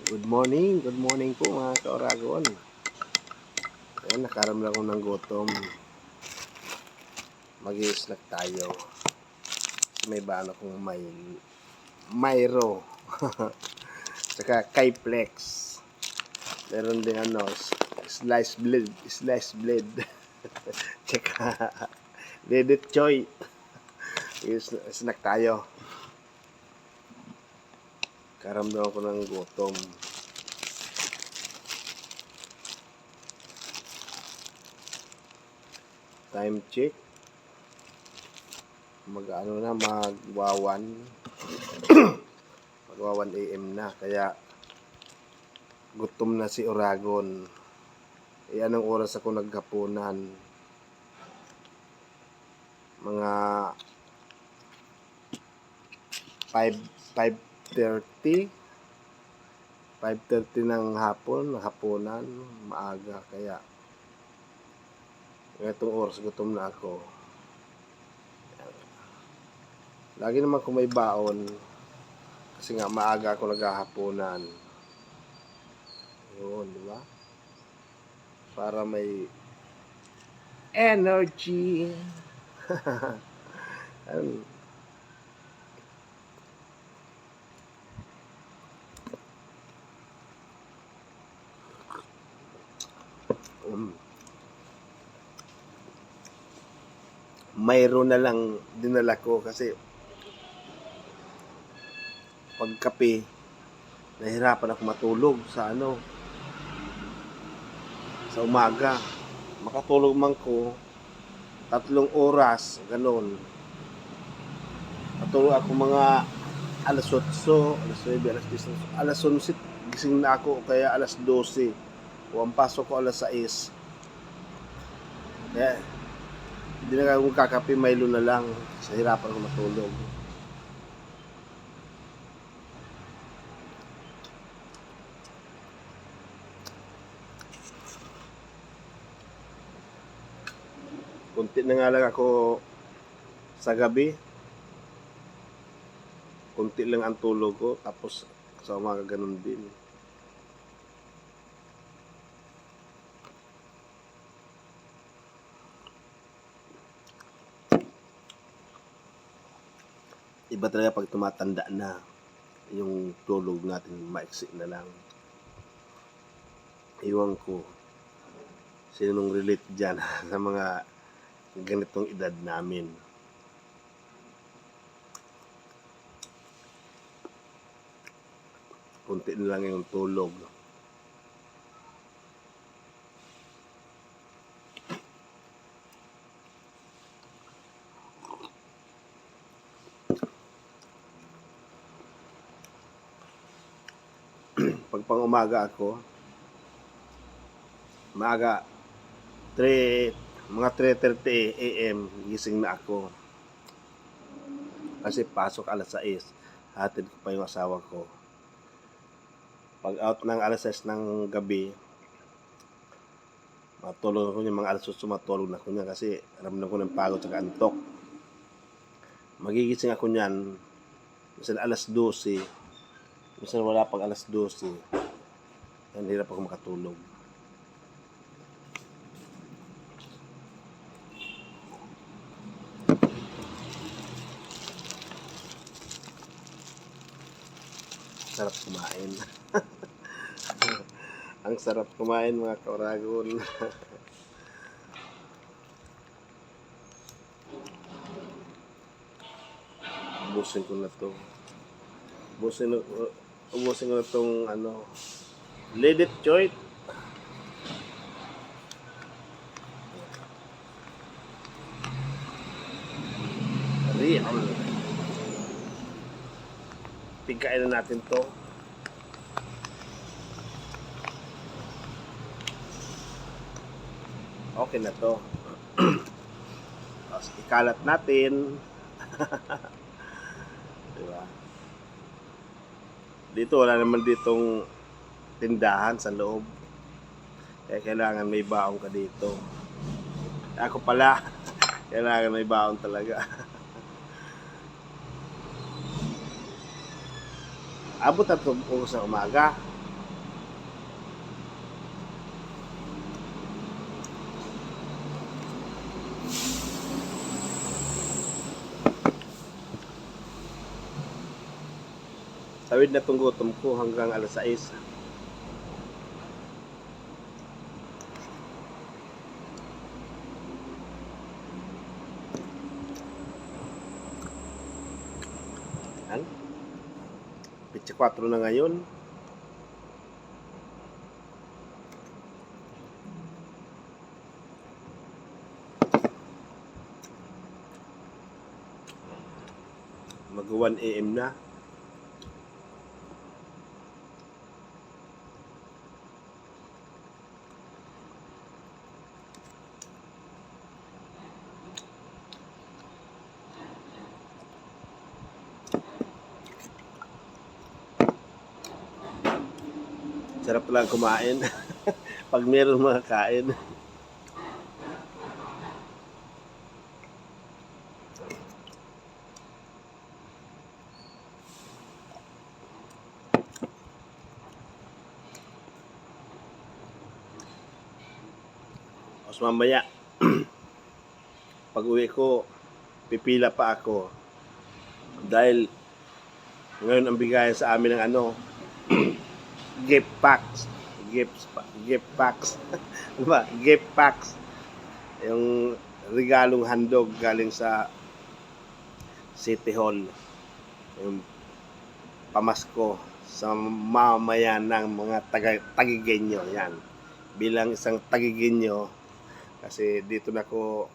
Good morning po mga ka-Oragon. Ayan, nakaramdam ako ng gutom. Mag-i-snack tayo. May bano kong Mayro. Tsaka Kayflex. Meron din slice blade. Tsaka Reddit Choy. Snack tayo. Karamdam ako ng gutom. Time check. Magwa-1 AM na, kaya gutom na si Oragon. Anong oras ako naghapunan? Mga 5:30 ng hapunan, maaga, kaya itong oras gutom na ako. Lagi naman kung may baon, kasi nga maaga ako naghahapunan. Yun, di ba? Para may energy. Mayroon na lang dinala ko kasi pagkape nahirapan ako matulog sa sa umaga. Makatulog man ko 3 oras, ganun. Matulog ako mga alas 8, alas 9, alas 10, alas 11 gising na ako, kaya alas 12 o ang pasok ko alas 6. Kaya hindi na ako kakape, Milo na lang, sa hirapan ko matulog. Kunti na nga lang ako sa gabi. Kunti lang ang tulog ko, tapos sa umaga ganun din. Iba talaga pag tumatanda na, yung tulog natin maiksi na lang. Iwan ko sinong relate dyan sa mga ganitong edad namin. Kunti na lang yung tulog. Pag pang umaga ako, maaga, mga 3:30 AM gising na ako. Kasi pasok alas 6, hatid ko pa yung asawa ko. Pag out ng alas 6 ng gabi, matulog ako niya, mga alas 8 matulog na ako niya kasi ramdam ko ng pagod at antok. Magigising ako niyan, minsan alas 12, minsan wala pang alas 12. Yan, hirap ako makatulog. Sarap kumain. Ang sarap kumain mga ka-Oragon. Ubusin ko na to. Ubusin ko na tong Reddit Choy. Real. Tigkain na natin to. Okay na to. Ikalat natin. Diba? Dito wala naman ditong tindahan sa loob, kaya kailangan may baon ka dito. Ako pala kailangan may baon talaga. Abot at oras ng umaga. Tawid na tong gutom ko hanggang alas 6. Yan. 24 na ngayon. Mag 1 AM na. Sarap lang kumain. Pag meron mga kain. Tapos mamaya, pag uwi ko, pipila pa ako. Dahil ngayon ang bigayan sa amin ng gift packs. Gift packs. Diba? Gift packs. Yung regalong handog galing sa City Hall. Yung pamasko sa mamayan ng mga tagigenyo. Yan. Bilang isang tagigenyo, kasi dito na ako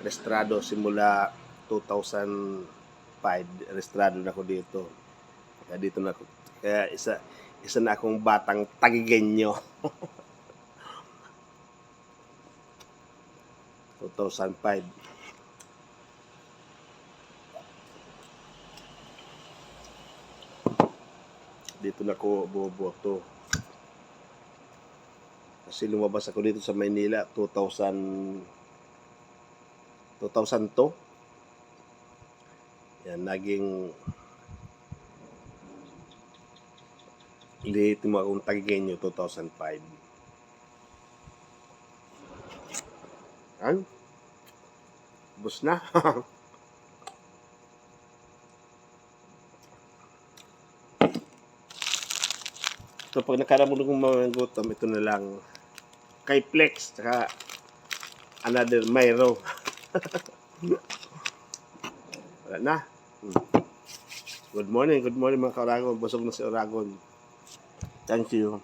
registrado simula 2005. Registrado na ako dito. Kaya dito na ako. Kaya isa na akong batang tagigenyo. 2005. Dito na ako boboto. Kasi lumabas ako dito sa Maynila 2002. Yan, naging legitimo akong tagigenyo 2005. Yan. Bus na. So pag nakaramulong ng mga gutom, ito na lang. Kay Flex, saka another Myro. Wala na. Good morning mga ka-Oragon. Busog na si Oragon. Thank you.